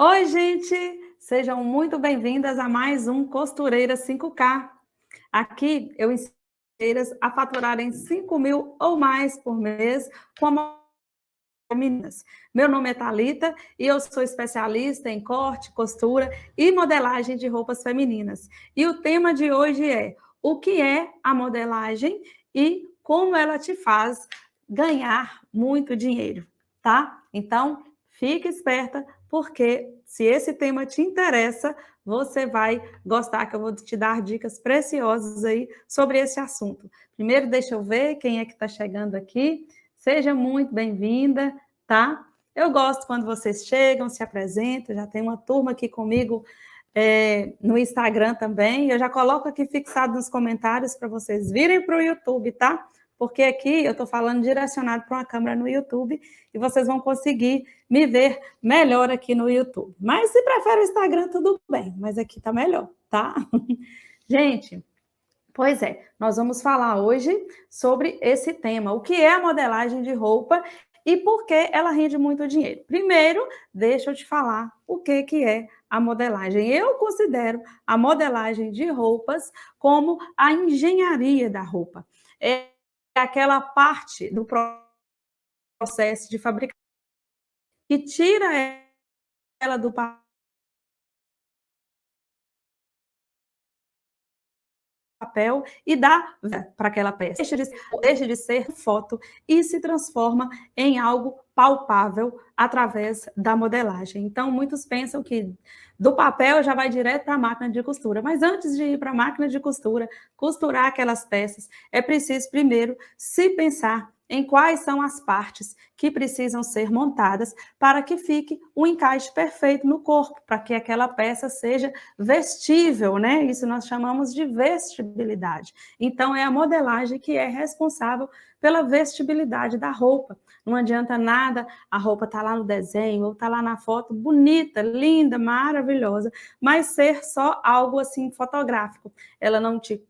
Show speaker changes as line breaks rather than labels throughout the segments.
Oi, gente! Sejam muito bem-vindas a mais um Costureira 5K. Aqui eu ensino costureiras a faturarem 5 mil ou mais por mês com femininas. Meu nome é Thalita e eu sou especialista em corte, costura e modelagem de roupas femininas. E o tema de hoje é o que é a modelagem e como ela te faz ganhar muito dinheiro, tá? Então, fique esperta, porque se esse tema te interessa, você vai gostar, que eu vou te dar dicas preciosas aí sobre esse assunto. Primeiro, deixa eu ver quem é que está chegando aqui. Seja muito bem-vinda, tá? Eu gosto quando vocês chegam, se apresentam, já tem uma turma aqui comigo no Instagram também. Eu já coloco aqui fixado nos comentários para vocês virem para o YouTube, tá? Porque aqui eu estou falando direcionado para uma câmera no YouTube e vocês vão conseguir me ver melhor aqui no YouTube. Mas se prefere o Instagram, tudo bem, mas aqui tá melhor, tá? Gente, pois é, nós vamos falar hoje sobre esse tema, o que é a modelagem de roupa e por que ela rende muito dinheiro. Primeiro, deixa eu te falar o que é a modelagem. Eu considero a modelagem de roupas como a engenharia da roupa. É aquela parte do processo de fabricação que tira ela do papel e dá para aquela peça. Deixa de ser foto e se transforma em algo palpável através da modelagem. Então, muitos pensam que do papel já vai direto para a máquina de costura, mas antes de ir para a máquina de costura, costurar aquelas peças, é preciso primeiro se pensar em quais são as partes que precisam ser montadas para que fique o encaixe perfeito no corpo, para que aquela peça seja vestível, né? Isso nós chamamos de vestibilidade. Então, é a modelagem que é responsável pela vestibilidade da roupa. Não adianta nada a roupa estar lá no desenho ou estar lá na foto, bonita, linda, maravilhosa, mas ser só algo assim fotográfico. Ela não te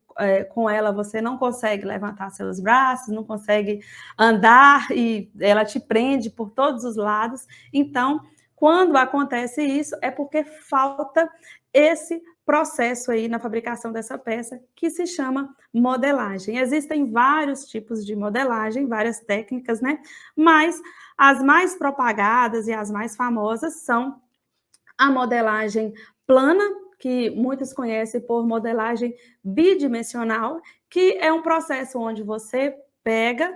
com ela você não consegue levantar seus braços, não consegue andar e ela te prende por todos os lados. Então, quando acontece isso, é porque falta esse processo aí na fabricação dessa peça, que se chama modelagem. Existem vários tipos de modelagem, várias técnicas, né? Mas as mais propagadas e as mais famosas são a modelagem plana, que muitos conhecem por modelagem bidimensional, que é um processo onde você pega,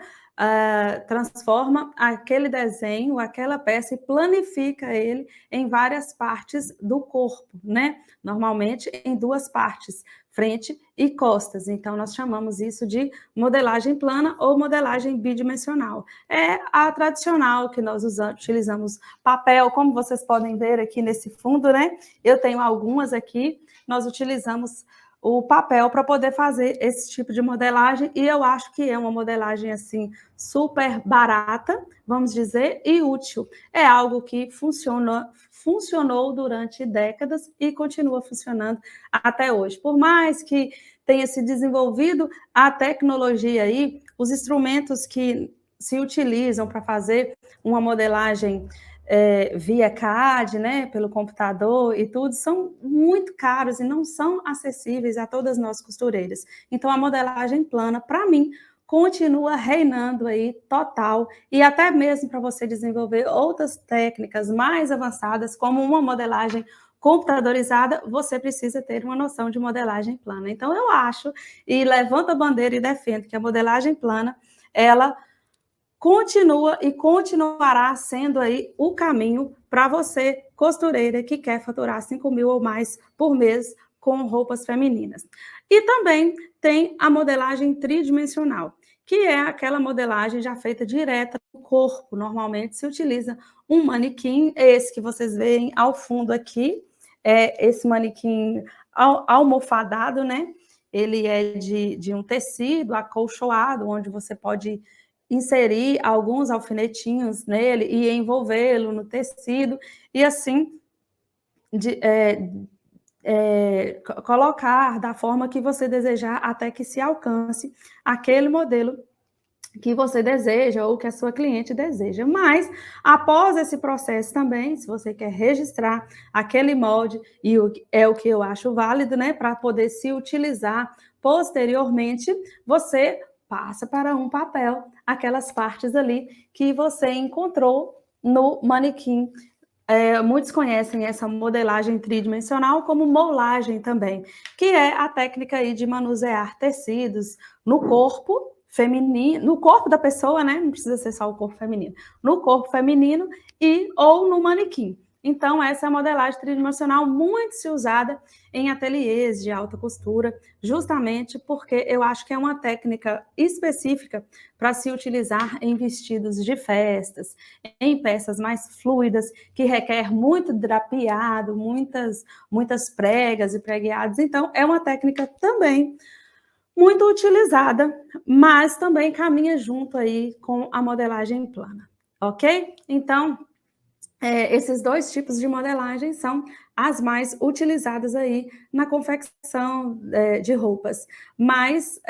transforma aquele desenho, aquela peça e planifica ele em várias partes do corpo, né? Normalmente em duas partes, frente e costas. Então, nós chamamos isso de modelagem plana ou modelagem bidimensional. É a tradicional que nós utilizamos papel, como vocês podem ver aqui nesse fundo, né? Eu tenho algumas aqui, nós utilizamos o papel para poder fazer esse tipo de modelagem, e eu acho que é uma modelagem assim super barata, vamos dizer, e útil. É algo que funcionou durante décadas e continua funcionando até hoje. Por mais que tenha se desenvolvido a tecnologia aí, os instrumentos que se utilizam para fazer uma modelagem via CAD, né, pelo computador e tudo, são muito caros e não são acessíveis a todas nós costureiras. Então, a modelagem plana, para mim, continua reinando aí total, e até mesmo para você desenvolver outras técnicas mais avançadas, como uma modelagem computadorizada, você precisa ter uma noção de modelagem plana. Então, eu acho, e levanto a bandeira e defendo que a modelagem plana, ela continua e continuará sendo aí o caminho para você, costureira, que quer faturar 5 mil ou mais por mês com roupas femininas. E também tem a modelagem tridimensional, que é aquela modelagem já feita direta no corpo. Normalmente se utiliza um manequim, esse que vocês veem ao fundo aqui, é esse manequim almofadado, né? Ele é de um tecido acolchoado, onde você pode inserir alguns alfinetinhos nele e envolvê-lo no tecido, e assim colocar da forma que você desejar até que se alcance aquele modelo que você deseja ou que a sua cliente deseja. Mas, após esse processo também, se você quer registrar aquele molde, e é o que eu acho válido, né, para poder se utilizar posteriormente, você passa para um papel aquelas partes ali que você encontrou no manequim. Muitos conhecem essa modelagem tridimensional como molagem também, que é a técnica aí de manusear tecidos no corpo feminino, no corpo da pessoa, né? Não precisa ser só o corpo feminino, no corpo feminino e ou no manequim. Então, essa é a modelagem tridimensional muito se usada em ateliês de alta costura, justamente porque eu acho que é uma técnica específica para se utilizar em vestidos de festas, em peças mais fluidas, que requer muito drapeado, muitas pregas e pregueados. Então, é uma técnica também muito utilizada, mas também caminha junto aí com a modelagem plana, ok? Então, esses dois tipos de modelagem são as mais utilizadas aí na confecção de roupas. Mas,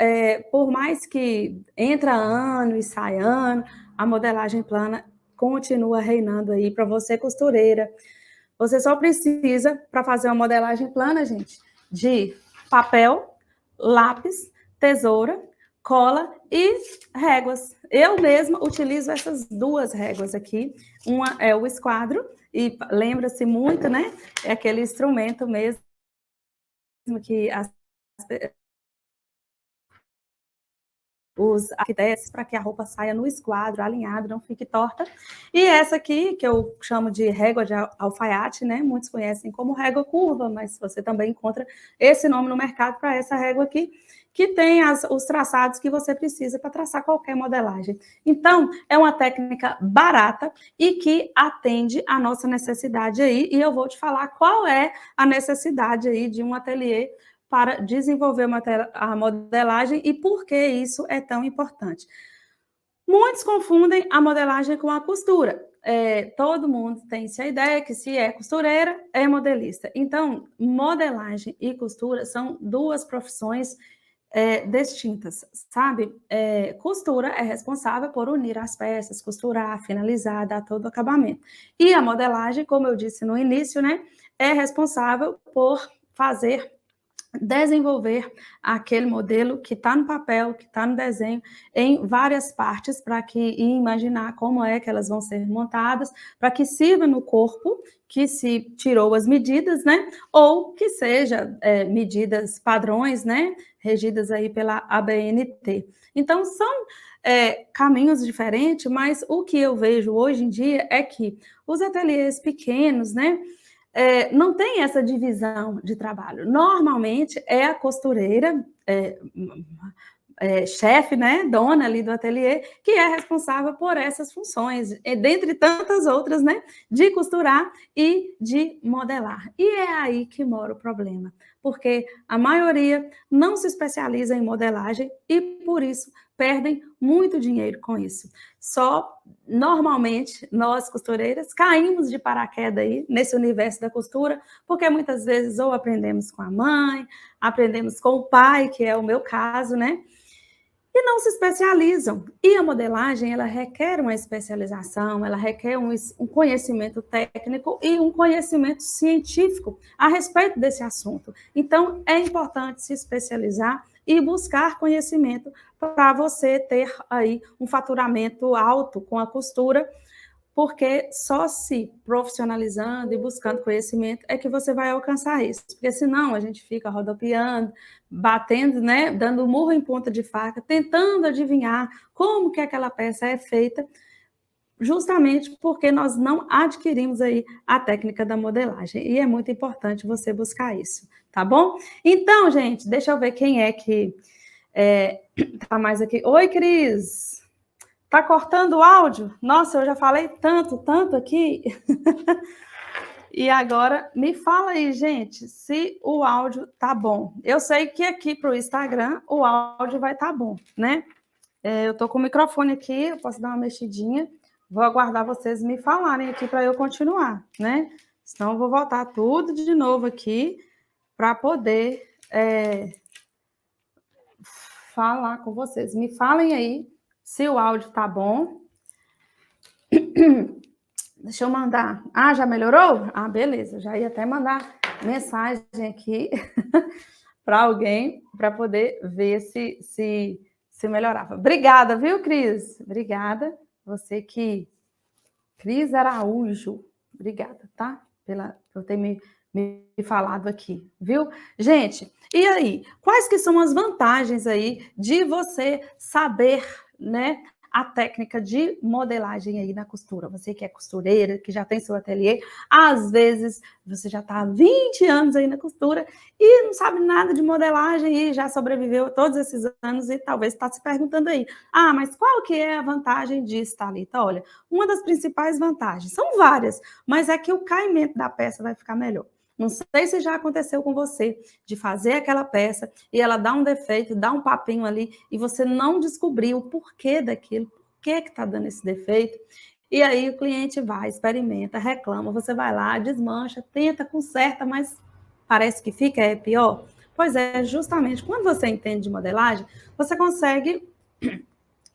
por mais que entra ano e sai ano, a modelagem plana continua reinando aí para você, costureira. Você só precisa, para fazer uma modelagem plana, gente, de papel, lápis, tesoura, cola e réguas. Eu mesma utilizo essas duas réguas aqui. Uma é o esquadro, e lembra-se muito, né? É aquele instrumento mesmo que os arquitetos para que a roupa saia no esquadro, alinhada, não fique torta. E essa aqui, que eu chamo de régua de alfaiate, né? Muitos conhecem como régua curva, mas você também encontra esse nome no mercado para essa régua aqui, que tem os traçados que você precisa para traçar qualquer modelagem. Então, é uma técnica barata e que atende à nossa necessidade aí, e eu vou te falar qual é a necessidade aí de um ateliê para desenvolver a modelagem e por que isso é tão importante. Muitos confundem a modelagem com a costura. Todo mundo tem essa ideia que se é costureira, é modelista. Então, modelagem e costura são duas profissões distintas, sabe? Costura é responsável por unir as peças, costurar, finalizar, dar todo o acabamento. E a modelagem, como eu disse no início, né, é responsável por desenvolver aquele modelo que está no papel, que está no desenho, em várias partes, para que e imaginar como é que elas vão ser montadas, para que sirva no corpo, que se tirou as medidas, né? Ou que seja medidas padrões, né? Regidas aí pela ABNT. Então, são caminhos diferentes, mas o que eu vejo hoje em dia é que os ateliês pequenos, né? Não tem essa divisão de trabalho. Normalmente é a costureira, chefe, né, dona ali do ateliê, que é responsável por essas funções, dentre tantas outras, né, de costurar e de modelar. E é aí que mora o problema, porque a maioria não se especializa em modelagem e, por isso, perdem muito dinheiro com isso. Só, normalmente, nós, costureiras, caímos de paraquedas aí, nesse universo da costura, porque muitas vezes ou aprendemos com a mãe, aprendemos com o pai, que é o meu caso, né, e não se especializam. E a modelagem, ela requer uma especialização, ela requer um conhecimento técnico e um conhecimento científico a respeito desse assunto. Então, é importante se especializar e buscar conhecimento para você ter aí um faturamento alto com a costura, porque só se profissionalizando e buscando conhecimento é que você vai alcançar isso. Porque senão a gente fica rodopiando, batendo, né, dando murro em ponta de faca, tentando adivinhar como que aquela peça é feita, justamente porque nós não adquirimos aí a técnica da modelagem. E é muito importante você buscar isso, tá bom? Então, gente, deixa eu ver quem é que tá mais aqui. Oi, Cris! Tá cortando o áudio? Nossa, eu já falei tanto aqui. E agora, me fala aí, gente, se o áudio tá bom. Eu sei que aqui para o Instagram o áudio vai estar bom, né? Eu tô com o microfone aqui, eu posso dar uma mexidinha. Vou aguardar vocês me falarem aqui para eu continuar, né? Senão eu vou voltar tudo de novo aqui para poder falar com vocês. Me falem aí Se o áudio tá bom. Deixa eu mandar. Ah, já melhorou? Ah, beleza. Já ia até mandar mensagem aqui para alguém para poder ver se melhorava. Obrigada, viu, Cris? Obrigada. Você que... Cris Araújo. Obrigada, tá? Por ter me falado aqui, viu? Gente, e aí? Quais que são as vantagens aí de você saber, né, a técnica de modelagem aí na costura? Você que é costureira, que já tem seu ateliê, às vezes você já está há 20 anos aí na costura e não sabe nada de modelagem e já sobreviveu todos esses anos e talvez está se perguntando aí, ah, mas qual que é a vantagem disso, Thalita? Olha, uma das principais vantagens, são várias, mas é que o caimento da peça vai ficar melhor. Não sei se já aconteceu com você, de fazer aquela peça e ela dá um defeito, dá um papinho ali, e você não descobriu o porquê daquilo, por que está dando esse defeito. E aí o cliente vai, experimenta, reclama, você vai lá, desmancha, tenta, conserta, mas parece que fica pior. Pois é, justamente quando você entende de modelagem, você consegue,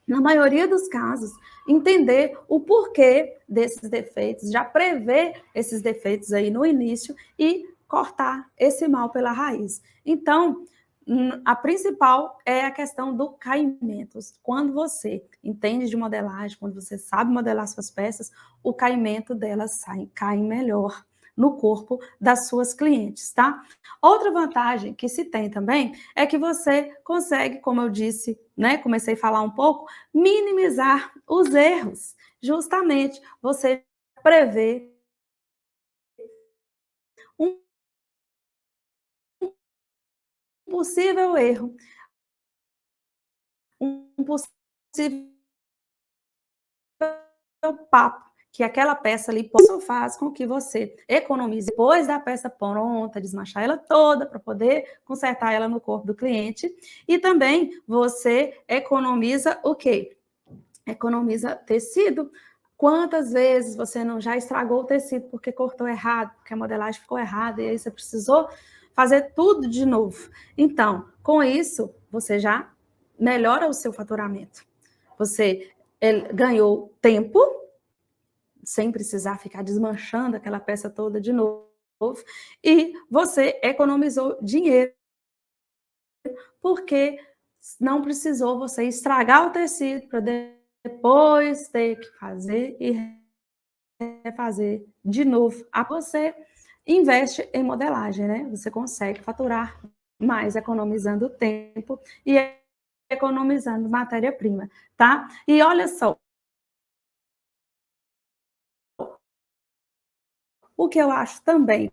na maioria dos casos, entender o porquê desses defeitos, já prever esses defeitos aí no início e cortar esse mal pela raiz. Então, a principal é a questão do caimento. Quando você entende de modelagem, quando você sabe modelar suas peças, o caimento delas cai melhor no corpo das suas clientes, tá? Outra vantagem que se tem também é que você consegue, como eu disse, né, comecei a falar um pouco, minimizar os erros. Justamente, você prevê um possível erro, um possível papo, que aquela peça ali faz com que você economize depois da peça pronta, desmanchar ela toda para poder consertar ela no corpo do cliente. E também você economiza o quê? Economiza tecido. Quantas vezes você não já estragou o tecido porque cortou errado, porque a modelagem ficou errada e aí você precisou fazer tudo de novo. Então, com isso, você já melhora o seu faturamento. Você ganhou tempo, sem precisar ficar desmanchando aquela peça toda de novo, e você economizou dinheiro, porque não precisou você estragar o tecido para depois ter que fazer e refazer de novo. Você investe em modelagem, né? Você consegue faturar mais economizando tempo e economizando matéria-prima, tá? E olha só, o que eu acho também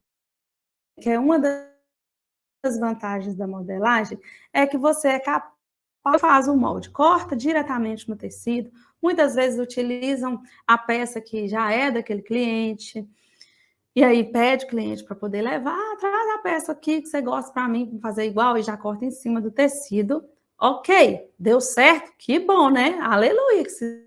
que é uma das vantagens da modelagem é que você é capaz, faz o molde, corta diretamente no tecido, muitas vezes utilizam a peça que já é daquele cliente, e aí pede o cliente para poder levar, traz a peça aqui que você gosta para mim, fazer igual, e já corta em cima do tecido. Ok, deu certo, que bom, né? Aleluia,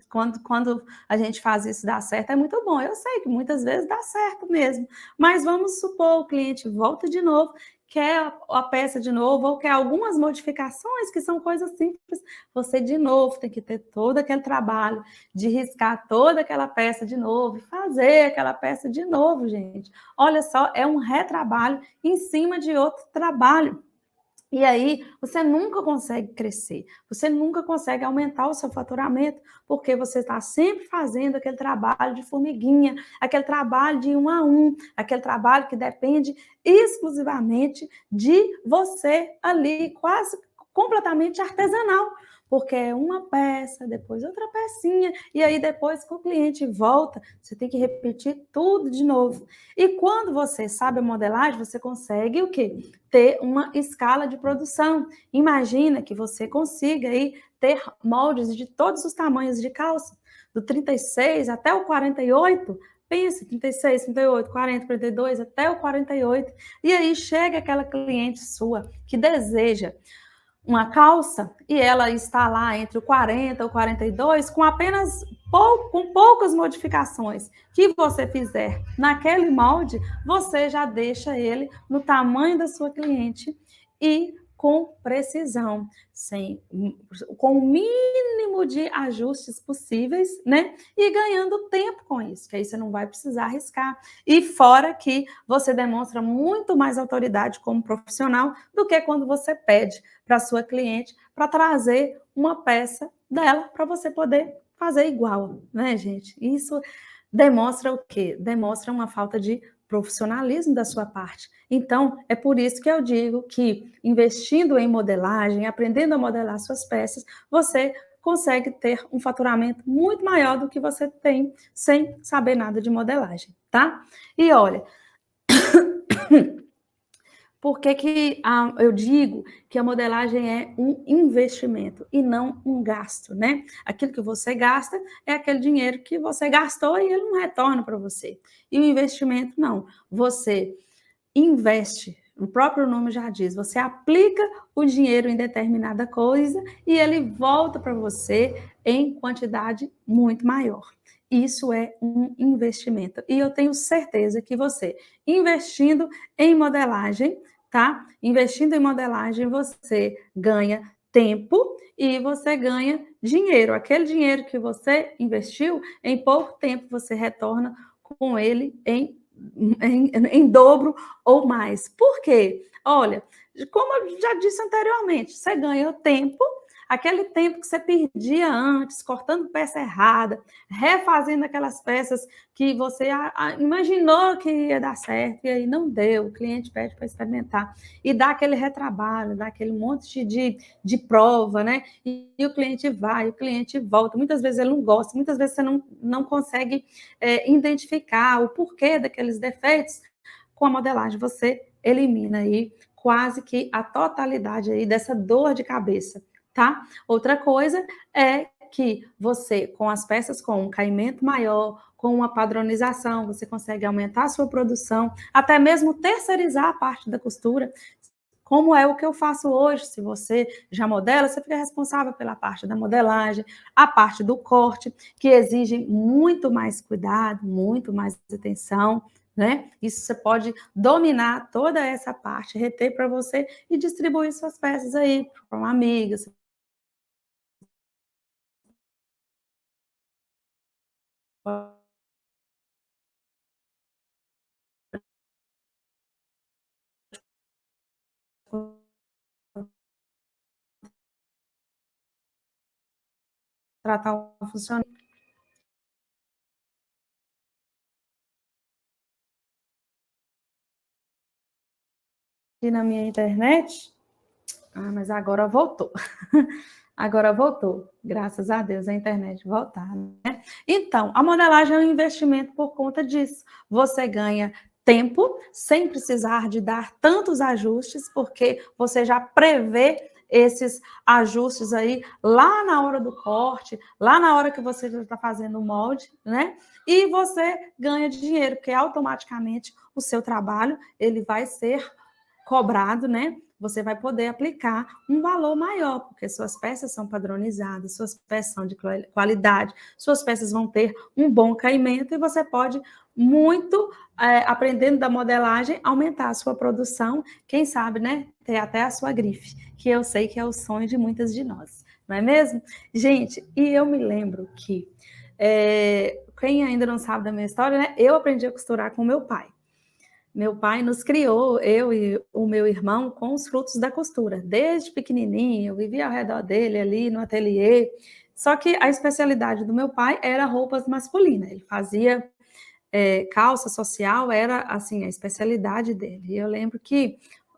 quando a gente faz isso dar certo é muito bom. Eu sei que muitas vezes dá certo mesmo, mas vamos supor o cliente volta de novo, quer a peça de novo, ou quer algumas modificações que são coisas simples, você de novo tem que ter todo aquele trabalho de riscar toda aquela peça de novo, fazer aquela peça de novo, gente. Olha só, é um retrabalho em cima de outro trabalho. E aí, você nunca consegue crescer, você nunca consegue aumentar o seu faturamento, porque você está sempre fazendo aquele trabalho de formiguinha, aquele trabalho de 1 a 1, aquele trabalho que depende exclusivamente de você ali, quase completamente artesanal, porque é uma peça, depois outra pecinha, e aí depois que o cliente volta, você tem que repetir tudo de novo. E quando você sabe a modelagem, você consegue o quê? Ter uma escala de produção. Imagina que você consiga aí ter moldes de todos os tamanhos de calça, do 36 até o 48, pensa, 36, 38, 40, 42, até o 48, e aí chega aquela cliente sua que deseja uma calça e ela está lá entre o 40 e o 42 com apenas com poucas modificações que você fizer naquele molde, você já deixa ele no tamanho da sua cliente e com precisão, com o mínimo de ajustes possíveis, né? E ganhando tempo com isso, que aí você não vai precisar arriscar. E fora que você demonstra muito mais autoridade como profissional do que quando você pede para a sua cliente para trazer uma peça dela para você poder fazer igual, né, gente? Isso demonstra o quê? Demonstra uma falta de profissionalismo da sua parte. Então, é por isso que eu digo que investindo em modelagem, aprendendo a modelar suas peças, você consegue ter um faturamento muito maior do que você tem sem saber nada de modelagem, tá? E olha, por que que eu digo que a modelagem é um investimento e não um gasto, né? Aquilo que você gasta é aquele dinheiro que você gastou e ele não retorna para você. E o investimento não. Você investe, o próprio nome já diz, você aplica o dinheiro em determinada coisa e ele volta para você em quantidade muito maior. Isso é um investimento. E eu tenho certeza que você, investindo em modelagem, tá? Investindo em modelagem, você ganha tempo e você ganha dinheiro. Aquele dinheiro que você investiu, em pouco tempo você retorna com ele em dobro ou mais. Por quê? Olha, como eu já disse anteriormente, você ganha o tempo, aquele tempo que você perdia antes, cortando peça errada, refazendo aquelas peças que você imaginou que ia dar certo e aí não deu, o cliente pede para experimentar e dá aquele retrabalho, dá aquele monte de prova, né? E o cliente vai, o cliente volta, muitas vezes ele não gosta, muitas vezes você não consegue identificar o porquê daqueles defeitos. Com a modelagem você elimina aí quase que a totalidade aí dessa dor de cabeça, tá? Outra coisa é que você, com as peças com um caimento maior, com uma padronização, você consegue aumentar a sua produção, até mesmo terceirizar a parte da costura, como é o que eu faço hoje. Se você já modela, você fica responsável pela parte da modelagem, a parte do corte, que exige muito mais cuidado, muito mais atenção, né? Isso você pode dominar toda essa parte, reter para você e distribuir suas peças aí para uma amiga, você pode tratar um funcionário aqui na minha internet. Ah, mas agora voltou. Agora voltou. Graças a Deus a internet voltar, né? Então, a modelagem é um investimento por conta disso. Você ganha tempo sem precisar de dar tantos ajustes, porque você já prevê esses ajustes aí lá na hora do corte, lá na hora que você já está fazendo o molde, né? E você ganha dinheiro, porque automaticamente o seu trabalho ele vai ser cobrado, né? Você vai poder aplicar um valor maior, porque suas peças são padronizadas, suas peças são de qualidade, suas peças vão ter um bom caimento e você pode muito, aprendendo da modelagem, aumentar a sua produção, quem sabe, né? Ter até a sua grife, que eu sei que é o sonho de muitas de nós, não é mesmo? Gente, e eu me lembro que, quem ainda não sabe da minha história, né? Eu aprendi a costurar com meu pai. Meu pai nos criou, eu e o meu irmão, com os frutos da costura. Desde pequenininho, eu vivia ao redor dele ali no ateliê. Só que a especialidade do meu pai era roupas masculinas. Ele fazia calça social, era assim a especialidade dele. E eu lembro que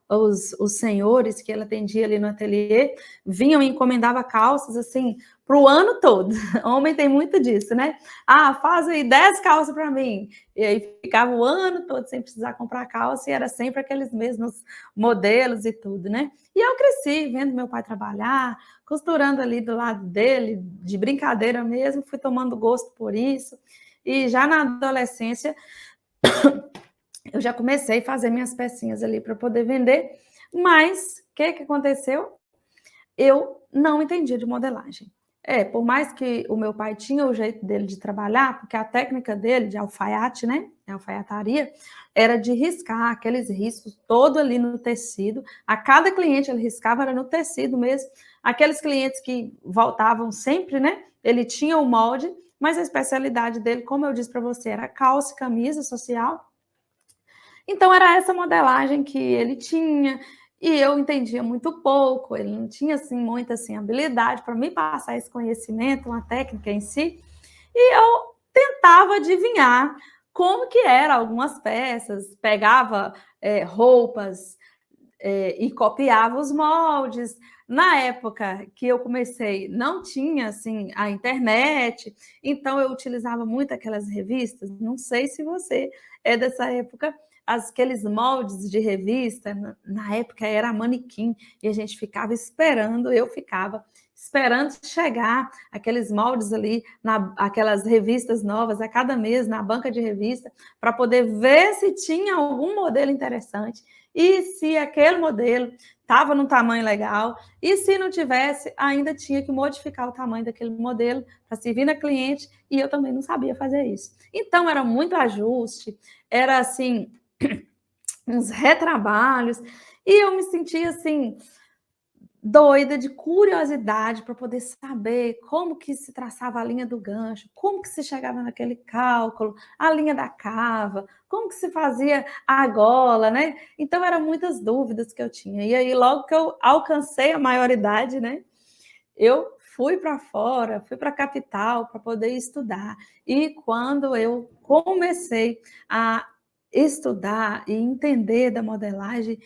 os senhores que ele atendia ali no ateliê vinham e encomendavam calças assim para o ano todo. Homem tem muito disso, né? Ah, faz aí 10 calças para mim. E aí ficava o ano todo sem precisar comprar calça e era sempre aqueles mesmos modelos e tudo, né? E eu cresci vendo meu pai trabalhar, costurando ali do lado dele, de brincadeira mesmo, fui tomando gosto por isso. E já na adolescência eu já comecei a fazer minhas pecinhas ali para poder vender, mas o que aconteceu? Eu não entendia de modelagem. Por mais que o meu pai tinha o jeito dele de trabalhar, porque a técnica dele de alfaiate, né, alfaiataria, era de riscar aqueles riscos todo ali no tecido. A cada cliente ele riscava era no tecido mesmo. Aqueles clientes que voltavam sempre, né, ele tinha o molde, mas a especialidade dele, como eu disse para você, era calça e camisa social. Então era essa modelagem que ele tinha, e eu entendia muito pouco, ele não tinha, assim, muita, assim, habilidade para me passar esse conhecimento, uma técnica em si, e eu tentava adivinhar como que era algumas peças, pegava, roupas, e copiava os moldes. Na época que eu comecei, não tinha, assim, a internet, então eu utilizava muito aquelas revistas, não sei se você é dessa época, aqueles moldes de revista, na época era manequim, e a gente ficava esperando, eu ficava esperando chegar aqueles moldes ali, aquelas revistas novas a cada mês, na banca de revista, para poder ver se tinha algum modelo interessante, e se aquele modelo estava num tamanho legal, e se não tivesse, ainda tinha que modificar o tamanho daquele modelo para servir na cliente, e eu também não sabia fazer isso. Então, era muito ajuste, era assim, uns retrabalhos, e eu me sentia assim, doida de curiosidade para poder saber como que se traçava a linha do gancho, como que se chegava naquele cálculo, a linha da cava, como que se fazia a gola, né? Então eram muitas dúvidas que eu tinha. E aí logo que eu alcancei a maioridade, né, eu fui para fora, fui para a capital para poder estudar. E quando eu comecei a estudar e entender da modelagem,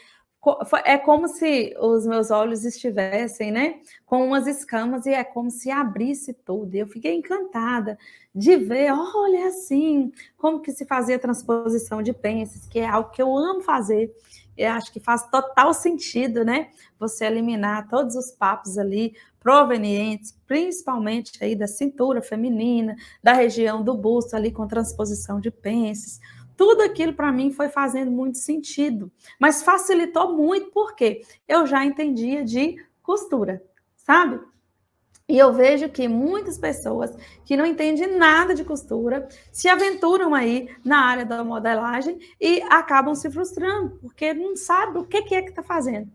é como se os meus olhos estivessem, né, com umas escamas, e é como se abrisse tudo. E eu fiquei encantada de ver, olha assim, como que se fazia transposição de pences, que é algo que eu amo fazer. Eu acho que faz total sentido, né? Você eliminar todos os papos ali provenientes, principalmente aí da cintura feminina, da região do busto ali com transposição de pences. Tudo aquilo para mim foi fazendo muito sentido, mas facilitou muito porque eu já entendia de costura, sabe? E eu vejo que muitas pessoas que não entendem nada de costura se aventuram aí na área da modelagem e acabam se frustrando, porque não sabe o que é que está fazendo.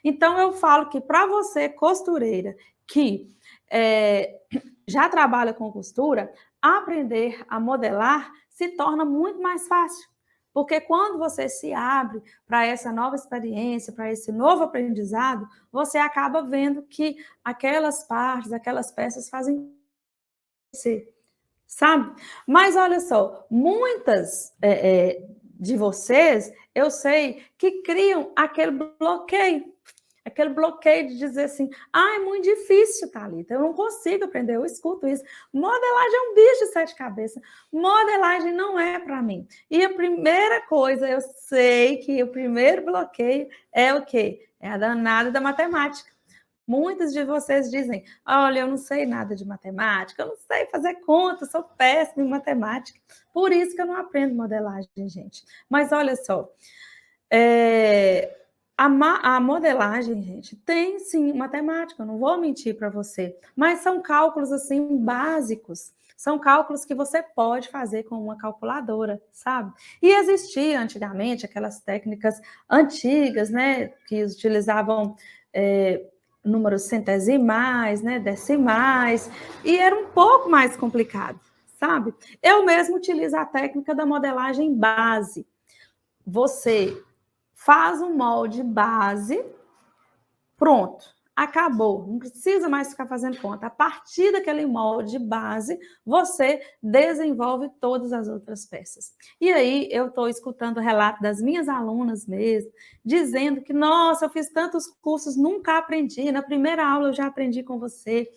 Então, eu falo que para você, costureira, que é, já trabalha com costura, aprender a modelar se torna muito mais fácil. Porque quando você se abre para essa nova experiência, para esse novo aprendizado, você acaba vendo que aquelas partes, aquelas peças fazem você, sabe? Mas olha só, muitas de vocês, eu sei que criam aquele bloqueio de dizer assim, é muito difícil, Thalita, eu não consigo aprender, eu escuto isso. Modelagem é um bicho de sete cabeças, modelagem não é para mim. E a primeira coisa, eu sei que o primeiro bloqueio é o quê? É a danada da matemática. Muitos de vocês dizem, olha, eu não sei nada de matemática, eu não sei fazer conta, sou péssima em matemática, por isso que eu não aprendo modelagem, gente. Mas olha só, a modelagem, gente, tem sim matemática, eu não vou mentir para você, mas são cálculos assim básicos, são cálculos que você pode fazer com uma calculadora, sabe? E existia antigamente aquelas técnicas antigas, né, que utilizavam números centesimais, né, decimais, e era um pouco mais complicado, sabe? Eu mesmo utilizo a técnica da modelagem base. Você faz um molde base, pronto, acabou, não precisa mais ficar fazendo conta. A partir daquele molde base, você desenvolve todas as outras peças. E aí eu estou escutando o relato das minhas alunas mesmo, dizendo que, nossa, eu fiz tantos cursos, nunca aprendi, na primeira aula eu já aprendi com você.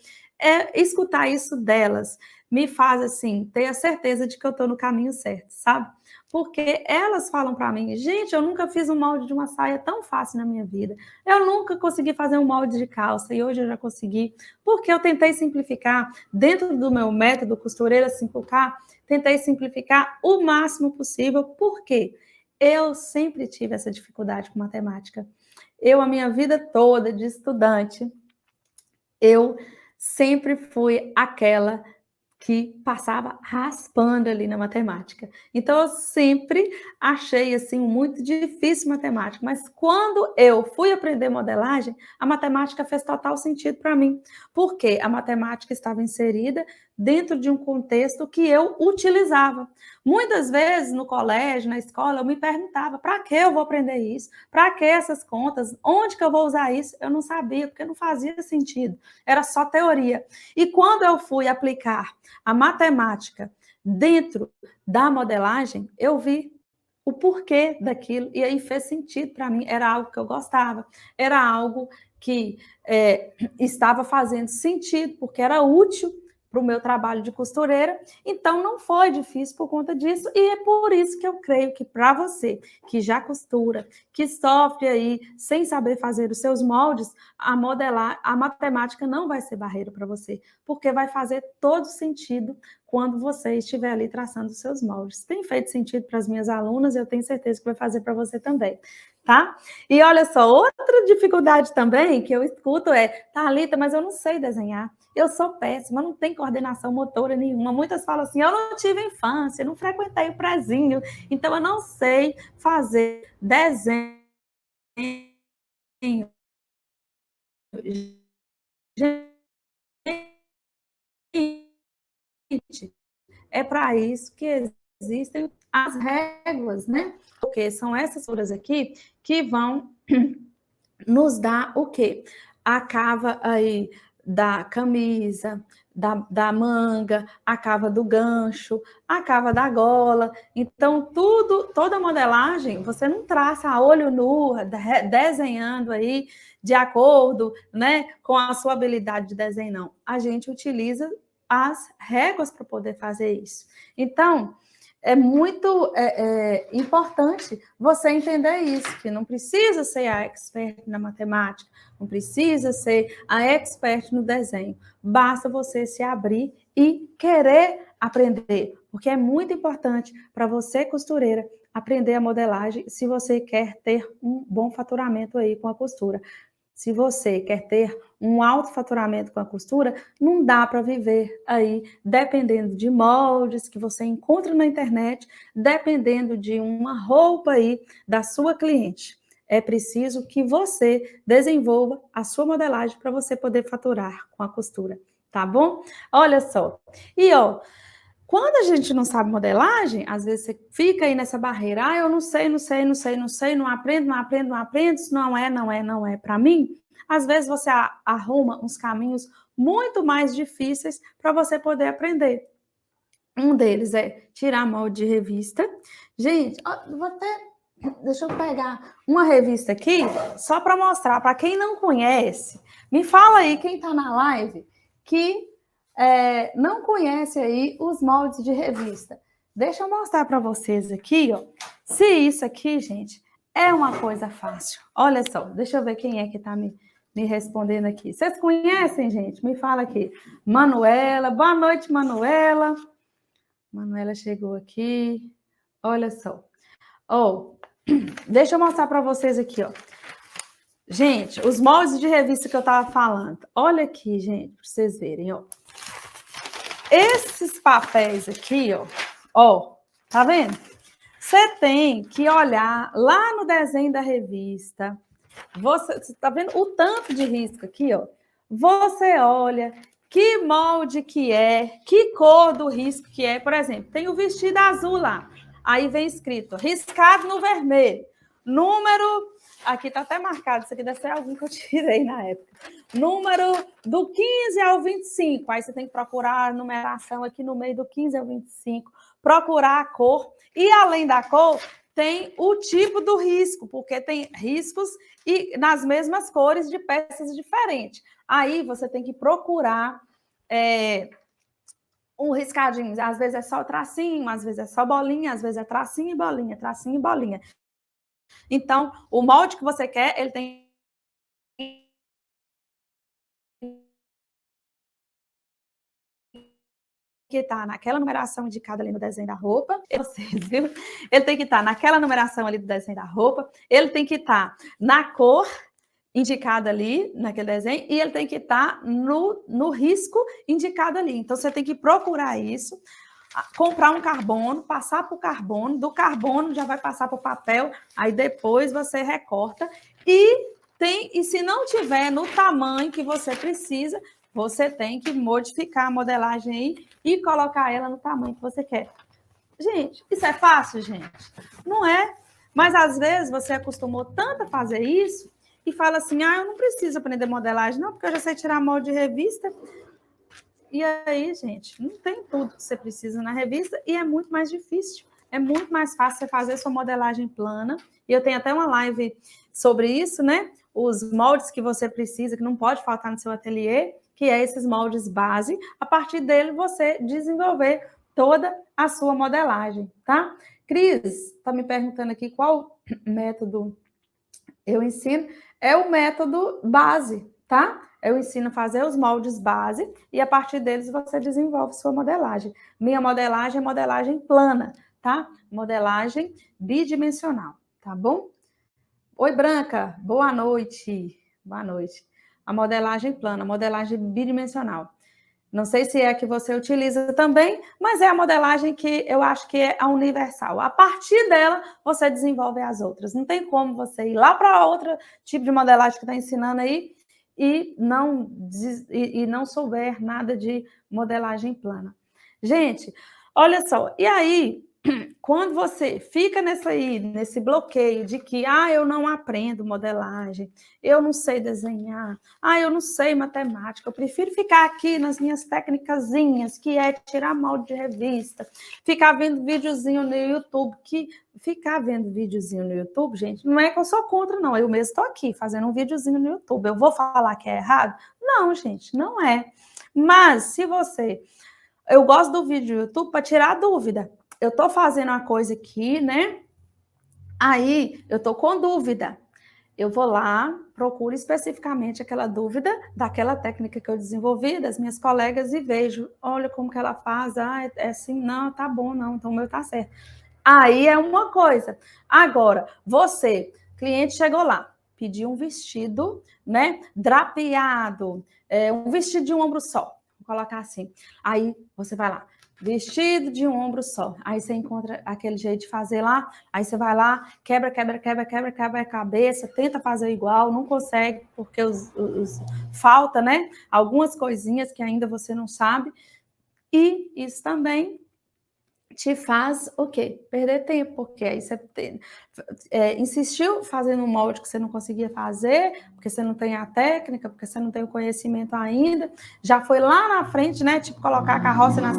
Escutar isso delas me faz, assim, ter a certeza de que eu estou no caminho certo, sabe? Porque elas falam para mim, gente, eu nunca fiz um molde de uma saia tão fácil na minha vida. Eu nunca consegui fazer um molde de calça e hoje eu já consegui, porque eu tentei simplificar dentro do meu método Costureira 5K, tentei simplificar o máximo possível, porque eu sempre tive essa dificuldade com matemática. Eu, a minha vida toda de estudante, eu sempre fui aquela que passava raspando ali na matemática. Então, eu sempre achei, assim, muito difícil matemática, mas quando eu fui aprender modelagem, a matemática fez total sentido para mim, porque a matemática estava inserida dentro de um contexto que eu utilizava. Muitas vezes, no colégio, na escola, eu me perguntava, para que eu vou aprender isso? Para que essas contas? Onde que eu vou usar isso? Eu não sabia, porque não fazia sentido, era só teoria. E quando eu fui aplicar a matemática dentro da modelagem, eu vi o porquê daquilo, e aí fez sentido para mim, era algo que eu gostava, era algo que estava fazendo sentido, porque era útil para o meu trabalho de costureira, então não foi difícil por conta disso, e é por isso que eu creio que para você, que já costura, que sofre aí sem saber fazer os seus moldes, a matemática não vai ser barreira para você, porque vai fazer todo sentido quando você estiver ali traçando os seus moldes. Tem feito sentido para as minhas alunas, eu tenho certeza que vai fazer para você também, tá? E olha só, outra dificuldade também que eu escuto é, Thalita, mas eu não sei desenhar, eu sou péssima, não tenho coordenação motora nenhuma. Muitas falam assim, eu não tive infância, não frequentei o prezinho, então eu não sei fazer desenho. Gente, é para isso que existem as réguas, né? Porque são essas figuras aqui que vão nos dar o quê? A cava aí da camisa, da manga, a cava do gancho, a cava da gola. Então, toda a modelagem, você não traça a olho nu, desenhando aí de acordo, né, com a sua habilidade de desenho, não. A gente utiliza as réguas para poder fazer isso. Então, é muito importante você entender isso, que não precisa ser a expert na matemática, não precisa ser a expert no desenho, basta você se abrir e querer aprender, porque é muito importante para você, costureira, aprender a modelagem se você quer ter um bom faturamento aí com a costura. Se você quer ter um alto faturamento com a costura, não dá para viver aí dependendo de moldes que você encontra na internet, dependendo de uma roupa aí da sua cliente. É preciso que você desenvolva a sua modelagem para você poder faturar com a costura, tá bom? Olha só. E ó, quando a gente não sabe modelagem, às vezes você fica aí nessa barreira, eu não sei, não aprendo, isso não é para mim. Às vezes você arruma uns caminhos muito mais difíceis para você poder aprender. Um deles é tirar molde de revista. Gente, deixa eu pegar uma revista aqui, só para mostrar, para quem não conhece, me fala aí, quem está na live, que não conhece aí os moldes de revista. Deixa eu mostrar para vocês aqui, ó. Se isso aqui, gente, é uma coisa fácil. Olha só, deixa eu ver quem é que está me respondendo aqui. Vocês conhecem, gente? Me fala aqui. Manuela, boa noite, Manuela. Manuela chegou aqui. Olha só. Deixa eu mostrar para vocês aqui, ó. Gente, os moldes de revista que eu estava falando. Olha aqui, gente, para vocês verem, ó. Esses papéis aqui, ó, tá vendo? Você tem que olhar lá no desenho da revista. Você tá vendo o tanto de risco aqui, ó? Você olha que molde que é, que cor do risco que é. Por exemplo, tem o vestido azul lá. Aí vem escrito, riscado no vermelho. Número, aqui tá até marcado, isso aqui deve ser algum que eu tirei na época. Número do 15 ao 25. Aí você tem que procurar a numeração aqui no meio do 15 ao 25. Procurar a cor. E além da cor, tem o tipo do risco, porque tem riscos e nas mesmas cores de peças diferentes. Aí você tem que procurar um riscadinho. Às vezes é só tracinho, às vezes é só bolinha, às vezes é tracinho e bolinha, tracinho e bolinha. Então, o molde que você quer, ele tem que estar naquela numeração indicada ali no desenho da roupa, vocês viu? Ele tem que estar naquela numeração ali do desenho da roupa, ele tem que estar na cor indicado ali naquele desenho e ele tem que estar no risco indicado ali. Então, você tem que procurar isso, comprar um carbono, passar para o carbono, do carbono já vai passar para o papel, aí depois você recorta e se não tiver no tamanho que você precisa, você tem que modificar a modelagem aí e colocar ela no tamanho que você quer. Gente, isso é fácil, gente? Não é? Mas às vezes você acostumou tanto a fazer isso e fala assim, eu não preciso aprender modelagem, não, porque eu já sei tirar molde de revista. E aí, gente, não tem tudo que você precisa na revista e é muito mais difícil. É muito mais fácil você fazer sua modelagem plana. E eu tenho até uma live sobre isso, né? Os moldes que você precisa, que não pode faltar no seu ateliê, que é esses moldes base. A partir dele, você desenvolver toda a sua modelagem, tá? Cris, está me perguntando aqui qual método eu ensino. É o método base, tá? Eu ensino a fazer os moldes base e a partir deles você desenvolve sua modelagem. Minha modelagem é modelagem plana, tá? Modelagem bidimensional, tá bom? Oi, Branca, boa noite. Boa noite. A modelagem plana, modelagem bidimensional. Não sei se é a que você utiliza também, mas é a modelagem que eu acho que é a universal. A partir dela, você desenvolve as outras. Não tem como você ir lá para outro tipo de modelagem que está ensinando aí e não souber nada de modelagem plana. Gente, olha só, e aí, quando você fica nesse bloqueio de que, eu não aprendo modelagem, eu não sei desenhar, eu não sei matemática, eu prefiro ficar aqui nas minhas técnicazinhas, que é tirar molde de revista, ficar vendo videozinho no YouTube, ficar vendo videozinho no YouTube, gente, não é que eu sou contra, não, eu mesmo estou aqui fazendo um videozinho no YouTube, eu vou falar que é errado? Não, gente, não é. Mas, se você... Eu gosto do vídeo do YouTube para tirar a dúvida. Eu estou fazendo uma coisa aqui, né? Aí, eu estou com dúvida. Eu vou lá, procuro especificamente aquela dúvida daquela técnica que eu desenvolvi, das minhas colegas, e vejo, olha como que ela faz, é assim, não, tá bom, não, então o meu tá certo. Aí é uma coisa. Agora, você, cliente chegou lá, pediu um vestido, né, drapeado, um vestido de um ombro só, vou colocar assim. Aí você vai lá, vestido de um ombro só. Aí você encontra aquele jeito de fazer lá, aí você vai lá, quebra a cabeça, tenta fazer igual, não consegue, porque falta, né, algumas coisinhas que ainda você não sabe, e isso também te faz o quê? Perder tempo, porque aí você insistiu fazendo um molde que você não conseguia fazer, porque você não tem a técnica, porque você não tem o conhecimento ainda, já foi lá na frente, né, tipo colocar a carroça na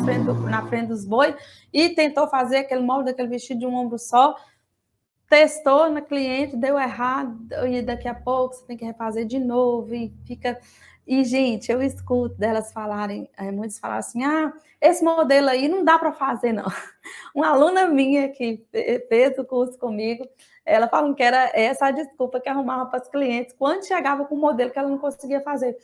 frente dos bois, e tentou fazer aquele molde daquele vestido de um ombro só, testou na cliente, deu errado, e daqui a pouco você tem que refazer de novo, e fica... E, gente, eu escuto delas falarem, muitos falaram assim, esse modelo aí não dá para fazer, não. Uma aluna minha que fez o curso comigo, ela falou que era essa a desculpa que arrumava para os clientes quando chegava com um modelo que ela não conseguia fazer.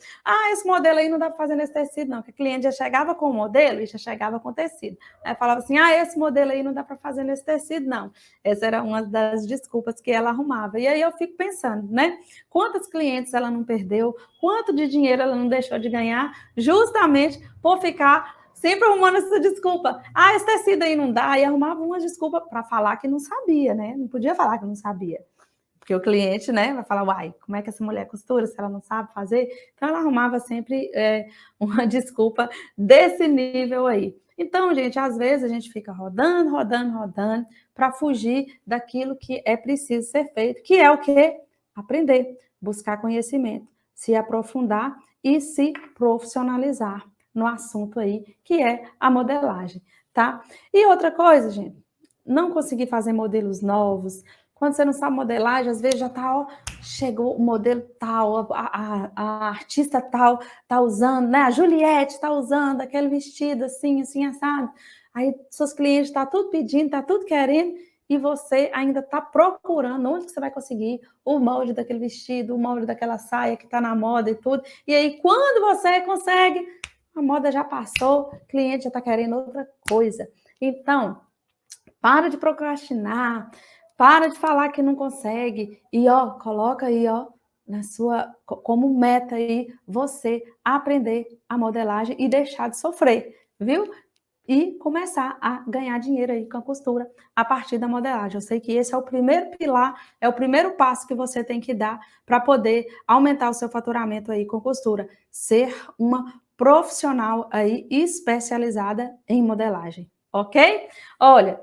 Esse modelo aí não dá para fazer nesse tecido, não, que a cliente já chegava com o modelo e já chegava com o tecido. Aí falava assim, esse modelo aí não dá para fazer nesse tecido, não. Essa era uma das desculpas que ela arrumava. E aí eu fico pensando, né? Quantos clientes ela não perdeu, quanto de dinheiro ela não deixou de ganhar, justamente por ficar sempre arrumando essa desculpa. Esse tecido aí não dá, e arrumava uma desculpa para falar que não sabia, né? Não podia falar que não sabia. Porque o cliente, né, vai falar, como é que essa mulher costura se ela não sabe fazer? Então, ela arrumava sempre uma desculpa desse nível aí. Então, gente, às vezes a gente fica rodando para fugir daquilo que é preciso ser feito, que é o quê? Aprender, buscar conhecimento, se aprofundar e se profissionalizar no assunto aí, que é a modelagem, tá? E outra coisa, gente, não conseguir fazer modelos novos. Quando você não sabe modelagem, às vezes já tá, chegou o modelo tal, a artista tal tá usando, né? A Juliette tá usando aquele vestido assim, assado. Aí seus clientes tá tudo pedindo, tá tudo querendo, e você ainda tá procurando onde que você vai conseguir o molde daquele vestido, o molde daquela saia que tá na moda e tudo. E aí, quando você consegue, a moda já passou, o cliente já tá querendo outra coisa. Então, para de procrastinar, para de falar que não consegue e, coloca aí, como meta aí você aprender a modelagem e deixar de sofrer, viu? E começar a ganhar dinheiro aí com a costura a partir da modelagem. Eu sei que esse é o primeiro pilar, é o primeiro passo que você tem que dar para poder aumentar o seu faturamento aí com costura. Ser uma profissional aí especializada em modelagem, ok? Olha,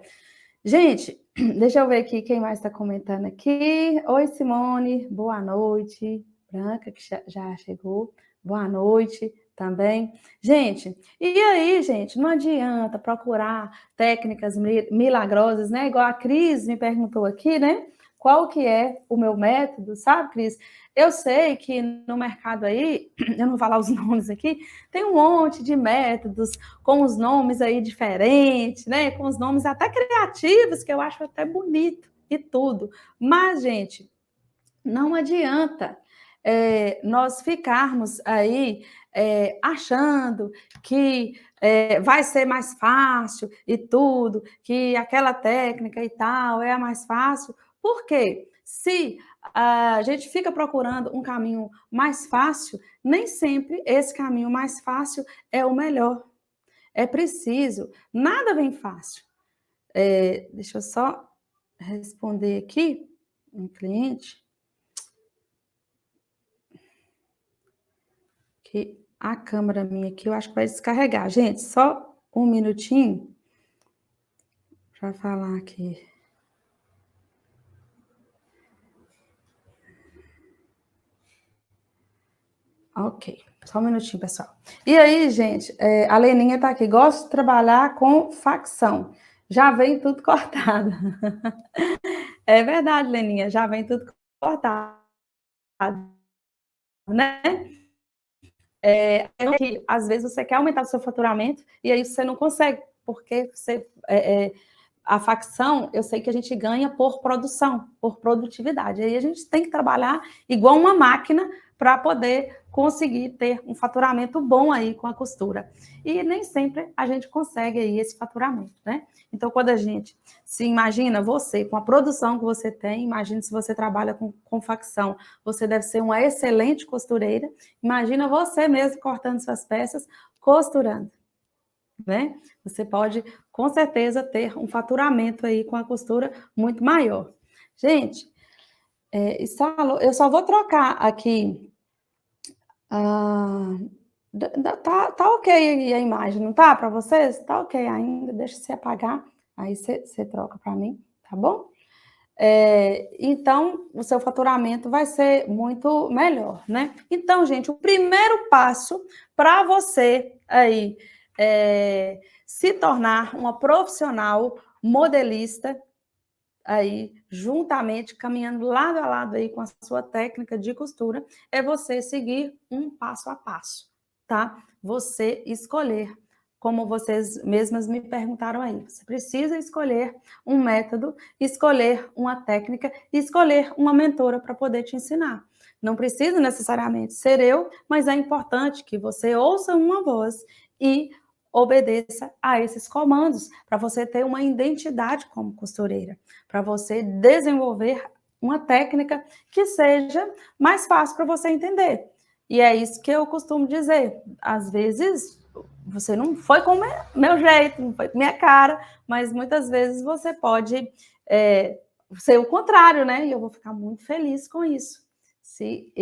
gente, deixa eu ver aqui quem mais está comentando aqui. Oi, Simone, boa noite. Branca, que já chegou, boa noite também. Gente, e aí, gente, não adianta procurar técnicas milagrosas, né? Igual a Cris me perguntou aqui, né? Qual que é o meu método, sabe, Cris? Eu sei que no mercado aí, eu não vou falar os nomes aqui, tem um monte de métodos com os nomes aí diferentes, né? Com os nomes até criativos, que eu acho até bonito e tudo. Mas, gente, não adianta nós ficarmos aí achando que vai ser mais fácil e tudo, que aquela técnica e tal é a mais fácil. Por quê? Se a gente fica procurando um caminho mais fácil, nem sempre esse caminho mais fácil é o melhor. É preciso, nada vem fácil. Deixa eu só responder aqui um cliente. Que a câmera minha aqui, eu acho que vai descarregar. Gente, só um minutinho para falar aqui. Ok, só um minutinho, pessoal. E aí, gente, a Leninha tá aqui. Gosto de trabalhar com facção. Já vem tudo cortado. É verdade, Leninha, já vem tudo cortado, né? Que às vezes você quer aumentar o seu faturamento e aí você não consegue, porque você a facção, eu sei que a gente ganha por produção, por produtividade. Aí a gente tem que trabalhar igual uma máquina para poder conseguir ter um faturamento bom aí com a costura. E nem sempre a gente consegue aí esse faturamento, né? Então, quando a gente se imagina você, com a produção que você tem, imagina se você trabalha com facção, você deve ser uma excelente costureira, imagina você mesmo cortando suas peças, costurando. Né? Você pode, com certeza, ter um faturamento aí com a costura muito maior. Gente, eu só vou trocar aqui. Tá ok a imagem, não tá para vocês? Tá ok ainda, deixa você apagar, aí você troca para mim, tá bom? Então, o seu faturamento vai ser muito melhor, né? Então, gente, o primeiro passo para você aí se tornar uma profissional modelista aí, juntamente, caminhando lado a lado aí com a sua técnica de costura, é você seguir um passo a passo, tá? Você escolher, como vocês mesmas me perguntaram aí, você precisa escolher um método, escolher uma técnica, escolher uma mentora para poder te ensinar. Não precisa necessariamente ser eu, mas é importante que você ouça uma voz e obedeça a esses comandos para você ter uma identidade como costureira, para você desenvolver uma técnica que seja mais fácil para você entender. E é isso que eu costumo dizer. Às vezes, você não foi com o meu jeito, não foi com minha cara, mas muitas vezes você pode ser o contrário, né? E eu vou ficar muito feliz com isso. Se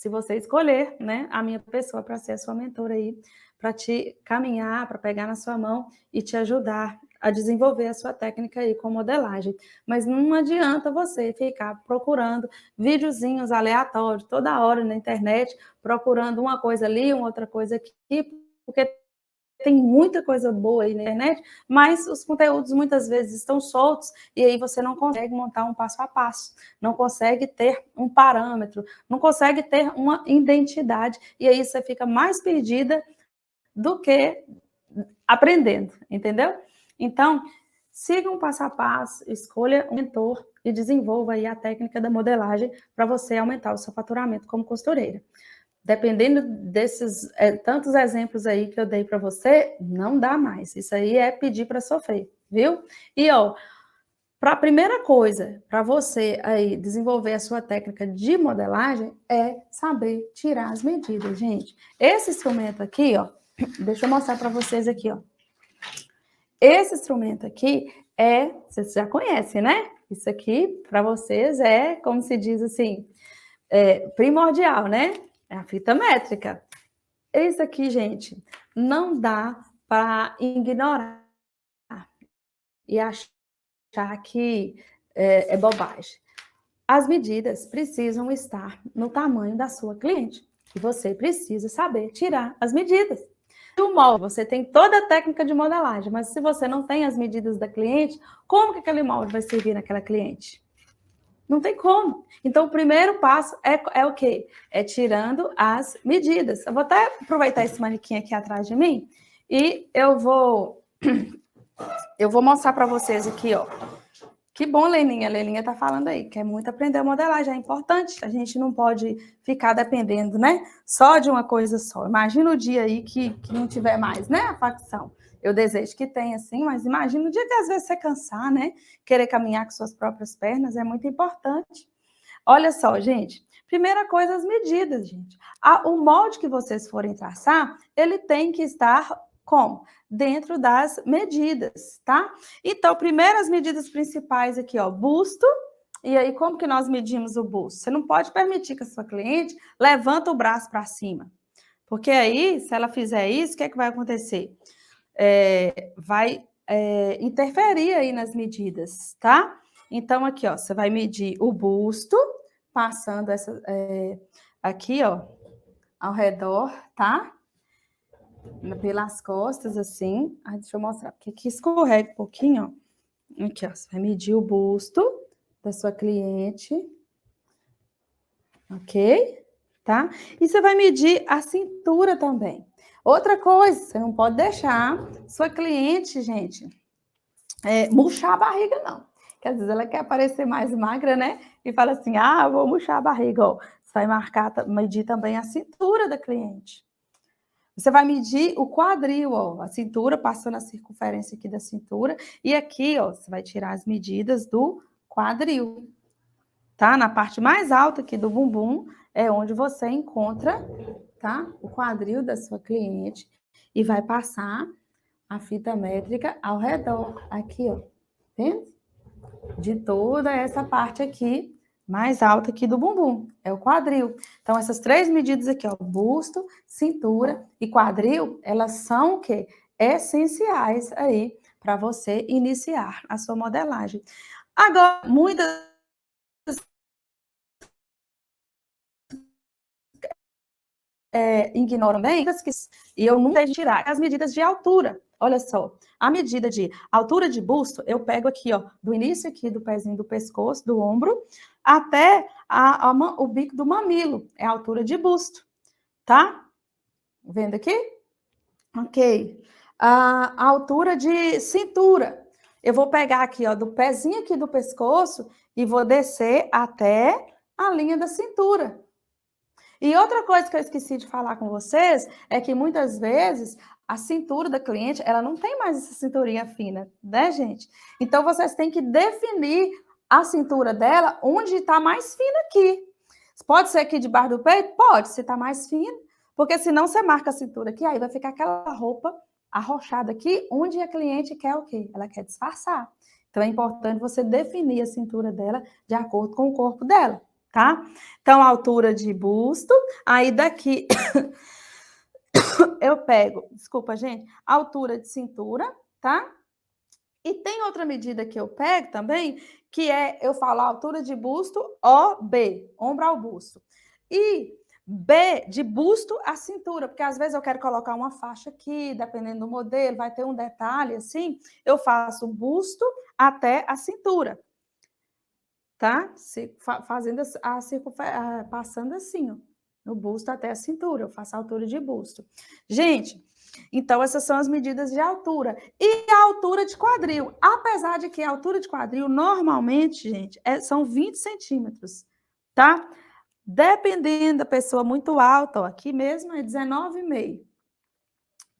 você escolher, né, a minha pessoa para ser a sua mentora aí, para te caminhar, para pegar na sua mão e te ajudar a desenvolver a sua técnica aí com modelagem. Mas não adianta você ficar procurando videozinhos aleatórios toda hora na internet, procurando uma coisa ali, uma outra coisa aqui, porque tem muita coisa boa aí na internet, mas os conteúdos muitas vezes estão soltos e aí você não consegue montar um passo a passo, não consegue ter um parâmetro, não consegue ter uma identidade e aí você fica mais perdida do que aprendendo, entendeu? Então, siga um passo a passo, escolha um mentor e desenvolva aí a técnica da modelagem para você aumentar o seu faturamento como costureira. Dependendo desses tantos exemplos aí que eu dei para você, não dá mais. Isso aí é pedir para sofrer, viu? E, ó, Para a primeira coisa, para você aí desenvolver a sua técnica de modelagem, é saber tirar as medidas, gente. Esse instrumento aqui, ó, deixa eu mostrar para vocês aqui, ó. Esse instrumento aqui vocês já conhecem, né? Isso aqui, para vocês, é, como se diz assim, primordial, né? É a fita métrica. Isso aqui, gente, não dá para ignorar e achar que é bobagem. As medidas precisam estar no tamanho da sua cliente. E você precisa saber tirar as medidas. O molde, você tem toda a técnica de modelagem, mas se você não tem as medidas da cliente, como que aquele molde vai servir naquela cliente? Não tem como. Então, o primeiro passo é o quê? É tirando as medidas. Eu vou até aproveitar esse manequim aqui atrás de mim e eu vou mostrar para vocês aqui, ó. Que bom, Leninha. A Leninha tá falando aí, quer muito aprender a modelagem, é importante. A gente não pode ficar dependendo, né? Só de uma coisa só. Imagina o dia aí que não tiver mais, né? A facção. Eu desejo que tenha, sim, mas imagina o dia que às vezes você cansar, né? Querer caminhar com suas próprias pernas é muito importante. Olha só, gente. Primeira coisa, as medidas, gente. O molde que vocês forem traçar, ele tem que estar como? Dentro das medidas, tá? Então, primeiro as medidas principais aqui, ó, busto. E aí, como que nós medimos o busto? Você não pode permitir que a sua cliente levanta o braço para cima. Porque aí, se ela fizer isso, o que é que vai acontecer? Vai interferir aí nas medidas, tá? Então, aqui, ó, você vai medir o busto, passando aqui, ó, ao redor, tá? Pelas costas, assim. Deixa eu mostrar, porque aqui escorrega um pouquinho, ó. Aqui, ó, você vai medir o busto da sua cliente. Ok? Tá? E você vai medir a cintura também. Outra coisa, você não pode deixar sua cliente, gente, murchar a barriga, não. Porque às vezes ela quer parecer mais magra, né? E fala assim, eu vou murchar a barriga. Ó. Você vai medir também a cintura da cliente. Você vai medir o quadril, ó, a cintura, passando a circunferência aqui da cintura. E aqui, ó, você vai tirar as medidas do quadril. Tá? Na parte mais alta aqui do bumbum é onde você encontra, tá? O quadril da sua cliente e vai passar a fita métrica ao redor. Aqui, ó. Vendo? De toda essa parte aqui mais alta aqui do bumbum, é o quadril. Então, essas três medidas aqui, ó, busto, cintura e quadril, elas são o quê? Essenciais aí para você iniciar a sua modelagem. Agora, muitas ignoram bem, e eu nunca deixo tirar as medidas de altura. Olha só, a medida de altura de busto, eu pego aqui, ó, do início aqui do pezinho do pescoço, do ombro, até o bico do mamilo, é a altura de busto, tá? Vendo aqui? Ok. A altura de cintura, eu vou pegar aqui, ó, do pezinho aqui do pescoço e vou descer até a linha da cintura. E outra coisa que eu esqueci de falar com vocês é que muitas vezes a cintura da cliente, ela não tem mais essa cinturinha fina, né, gente? Então, vocês têm que definir a cintura dela onde está mais fina aqui. Pode ser aqui debaixo do peito? Pode, se está mais fino, porque senão você marca a cintura aqui, aí vai ficar aquela roupa arrochada aqui, onde a cliente quer o quê? Ela quer disfarçar. Então, é importante você definir a cintura dela de acordo com o corpo dela. Tá? Então, a altura de busto, aí daqui eu pego, desculpa, gente, a altura de cintura, tá? E tem outra medida que eu pego também, que eu falo a altura de busto, OB, ombro ao busto. E B, de busto à cintura, porque às vezes eu quero colocar uma faixa aqui, dependendo do modelo, vai ter um detalhe assim, eu faço busto até a cintura. Tá? Fazendo passando assim, ó, no busto até a cintura, eu faço a altura de busto. Gente, então essas são as medidas de altura. E a altura de quadril, apesar de que a altura de quadril, normalmente, gente, são 20 centímetros, tá? Dependendo da pessoa muito alta, ó, aqui mesmo é 19,5.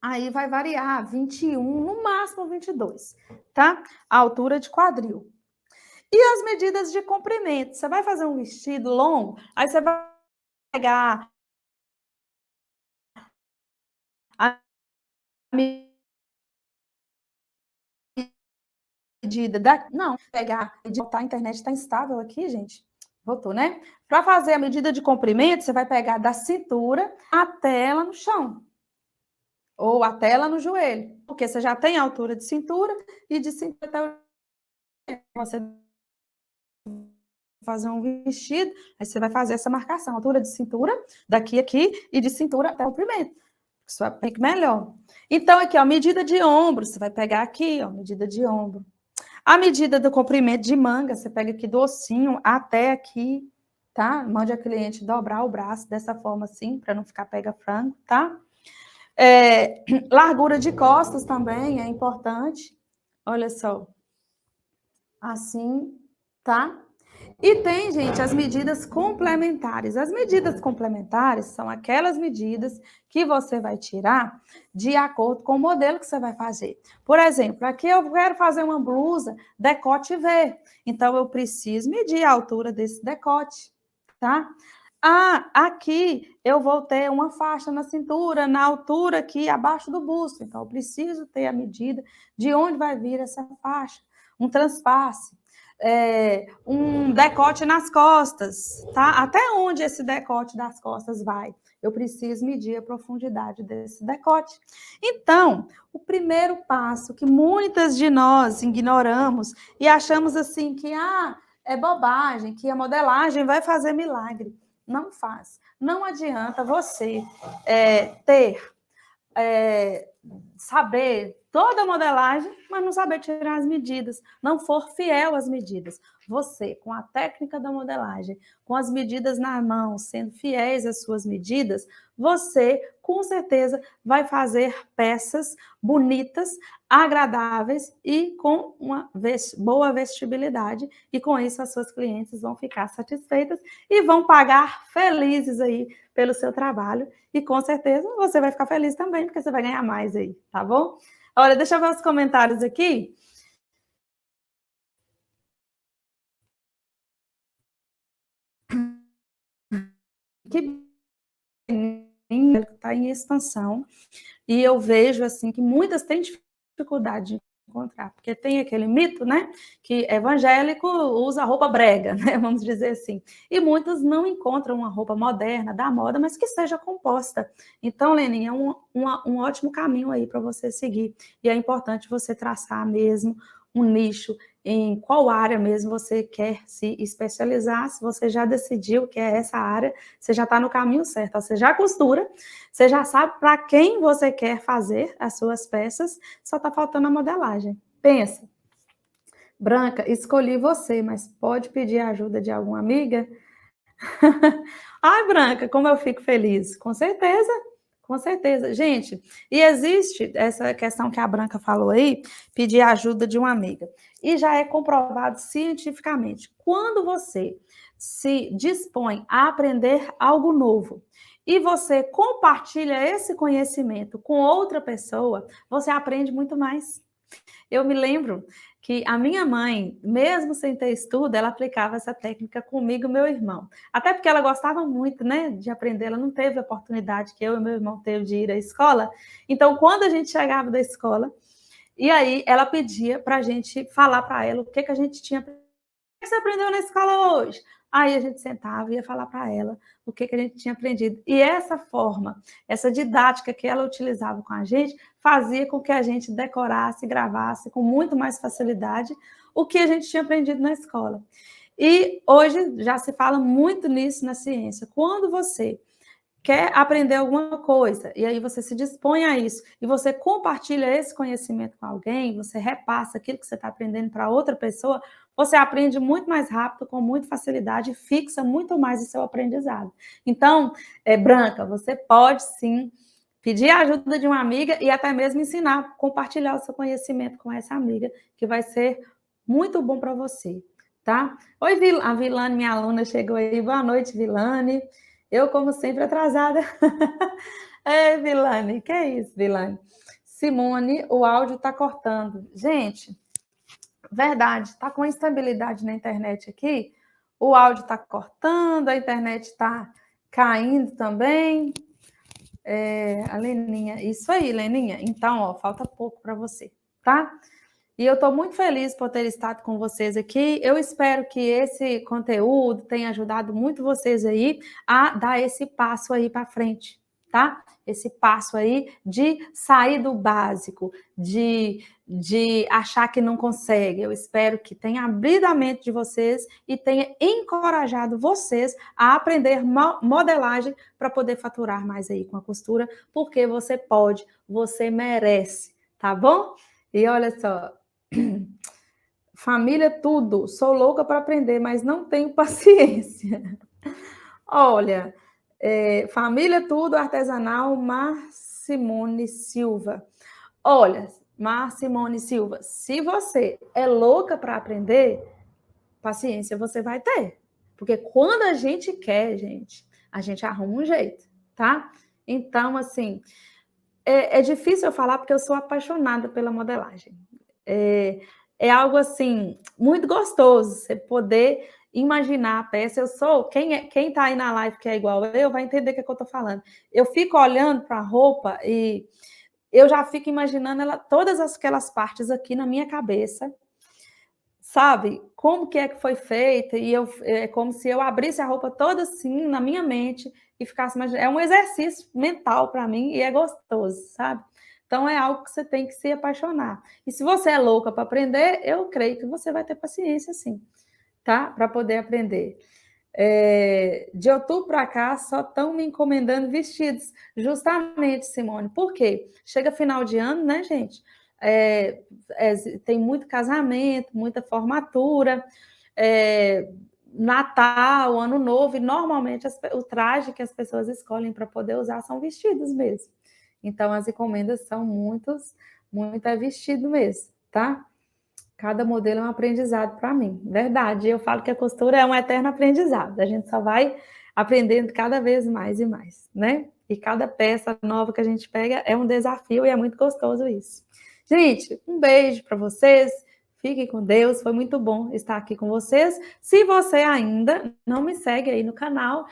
Aí vai variar 21, no máximo 22, tá? A altura de quadril. E as medidas de comprimento? Você vai fazer um vestido longo, aí você vai pegar a medida da... Não, pegar... A internet está instável aqui, gente. Voltou, né? Para fazer a medida de comprimento, você vai pegar da cintura até ela no chão. Ou até ela no joelho. Porque você já tem a altura de cintura e de cintura até o... Você fazer um vestido, aí você vai fazer essa marcação, altura de cintura, daqui aqui, e de cintura até o comprimento. Isso fica melhor. Então, aqui, ó, medida de ombro, você vai pegar aqui, ó, medida de ombro. A medida do comprimento de manga, você pega aqui do ossinho até aqui, tá? Mande a cliente dobrar o braço dessa forma assim, para não ficar pega-frango, tá? Largura de costas também é importante. Olha só. Assim, tá? E tem, gente, as medidas complementares. As medidas complementares são aquelas medidas que você vai tirar de acordo com o modelo que você vai fazer. Por exemplo, aqui eu quero fazer uma blusa decote V. Então, eu preciso medir a altura desse decote, tá? Ah, aqui eu vou ter uma faixa na cintura, na altura aqui abaixo do busto. Então, eu preciso ter a medida de onde vai vir essa faixa. Um transpasse. Um decote nas costas, tá? Até onde esse decote das costas vai? Eu preciso medir a profundidade desse decote. Então, o primeiro passo que muitas de nós ignoramos e achamos assim que é bobagem, que a modelagem vai fazer milagre. Não faz. Não adianta você saber toda a modelagem, mas não saber tirar as medidas, não for fiel às medidas. Você, com a técnica da modelagem, com as medidas na mão, sendo fiéis às suas medidas, você, com certeza, vai fazer peças bonitas, agradáveis e com uma boa vestibilidade. E com isso, as suas clientes vão ficar satisfeitas e vão pagar felizes aí pelo seu trabalho. E com certeza, você vai ficar feliz também, porque você vai ganhar mais aí, tá bom? Olha, deixa eu ver os comentários aqui. Que está em expansão. E eu vejo assim que muitas têm dificuldade de encontrar, porque tem aquele mito, né, que evangélico usa roupa brega, né, vamos dizer assim. E muitos não encontram uma roupa moderna, da moda, mas que seja composta. Então, Leninha, é um ótimo caminho aí para você seguir. E é importante você traçar mesmo um nicho, em qual área mesmo você quer se especializar. Se você já decidiu que é essa área, você já está no caminho certo. Você já costura, você já sabe para quem você quer fazer as suas peças, só está faltando a modelagem. Pensa, Branca, escolhi você, mas pode pedir a ajuda de alguma amiga? Ai, Branca, como eu fico feliz. Com certeza, com certeza. Gente, e existe essa questão que a Branca falou aí, pedir a ajuda de uma amiga. E já é comprovado cientificamente. Quando você se dispõe a aprender algo novo e você compartilha esse conhecimento com outra pessoa, você aprende muito mais. Eu me lembro que a minha mãe, mesmo sem ter estudo, ela aplicava essa técnica comigo e meu irmão. Até porque ela gostava muito, né, de aprender. Ela não teve a oportunidade que eu e meu irmão teve de ir à escola. Então, quando a gente chegava da escola, e aí ela pedia para a gente falar para ela o que a gente tinha. O que você aprendeu na escola hoje? Aí a gente sentava e ia falar para ela o que a gente tinha aprendido. E essa forma, essa didática que ela utilizava com a gente, fazia com que a gente decorasse, gravasse com muito mais facilidade o que a gente tinha aprendido na escola. E hoje já se fala muito nisso na ciência. Quando você quer aprender alguma coisa, e aí você se dispõe a isso, e você compartilha esse conhecimento com alguém, você repassa aquilo que você está aprendendo para outra pessoa, você aprende muito mais rápido, com muita facilidade, e fixa muito mais o seu aprendizado. Então, Branca, você pode sim pedir a ajuda de uma amiga e até mesmo ensinar, compartilhar o seu conhecimento com essa amiga, que vai ser muito bom para você, tá? Oi, a Vilane, minha aluna, chegou aí. Boa noite, Vilane. Eu, como sempre, atrasada. Vilane, que isso, Vilane? Simone, o áudio está cortando. Gente, Verdade, tá com instabilidade na internet aqui, o áudio tá cortando, a internet tá caindo também. A Leninha, isso aí, Leninha. Então, ó, falta pouco para você, tá? E eu estou muito feliz por ter estado com vocês aqui. Eu espero que esse conteúdo tenha ajudado muito vocês aí a dar esse passo aí para frente, tá? Esse passo aí de sair do básico, de achar que não consegue. Eu espero que tenha abrido a mente de vocês e tenha encorajado vocês a aprender modelagem para poder faturar mais aí com a costura, porque você pode, você merece, tá bom? E olha só, família tudo, sou louca para aprender, mas não tenho paciência. Olha, família tudo artesanal, Marcimone Silva. Olha, Marcimone Silva, se você é louca para aprender, paciência você vai ter. Porque quando a gente quer, gente, a gente arruma um jeito, tá? Então, assim, é difícil eu falar porque eu sou apaixonada pela modelagem. É algo assim muito gostoso você poder imaginar a peça. Eu sou quem está aí na live que é igual eu vai entender o que eu estou falando. Eu fico olhando para a roupa e eu já fico imaginando ela, todas aquelas partes aqui na minha cabeça, sabe? Como que é que foi feita e é como se eu abrisse a roupa toda assim na minha mente e ficasse imaginando. É um exercício mental para mim e é gostoso, sabe? Então é algo que você tem que se apaixonar. E se você é louca para aprender, eu creio que você vai ter paciência, sim, tá? Para poder aprender. De outubro para cá, só estão me encomendando vestidos. Justamente, Simone. Por quê? Chega final de ano, né, gente? Tem muito casamento, muita formatura, Natal, Ano Novo, e normalmente o traje que as pessoas escolhem para poder usar são vestidos mesmo. Então, as encomendas são muito é vestido mesmo, tá? Cada modelo é um aprendizado para mim, verdade. Eu falo que a costura é um eterno aprendizado, a gente só vai aprendendo cada vez mais e mais, né? E cada peça nova que a gente pega é um desafio e é muito gostoso isso. Gente, um beijo para vocês, fiquem com Deus, foi muito bom estar aqui com vocês. Se você ainda não me segue aí no canal,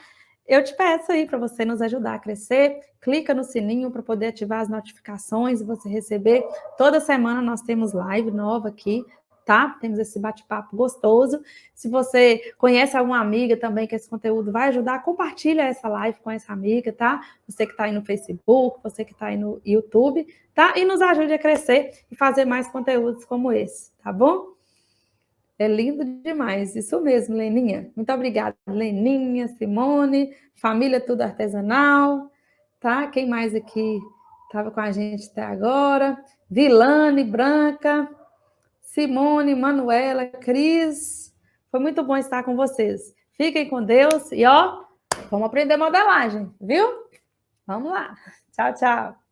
eu te peço aí para você nos ajudar a crescer, clica no sininho para poder ativar as notificações e você receber. Toda semana nós temos live nova aqui, tá? Temos esse bate-papo gostoso. Se você conhece alguma amiga também que esse conteúdo vai ajudar, compartilha essa live com essa amiga, tá? Você que está aí no Facebook, você que está aí no YouTube, tá? E nos ajude a crescer e fazer mais conteúdos como esse, tá bom? É lindo demais, isso mesmo, Leninha. Muito obrigada, Leninha, Simone, família tudo artesanal, tá? Quem mais aqui estava com a gente até agora? Vilane, Branca, Simone, Manuela, Cris. Foi muito bom estar com vocês. Fiquem com Deus e, ó, vamos aprender modelagem, viu? Vamos lá. Tchau, tchau.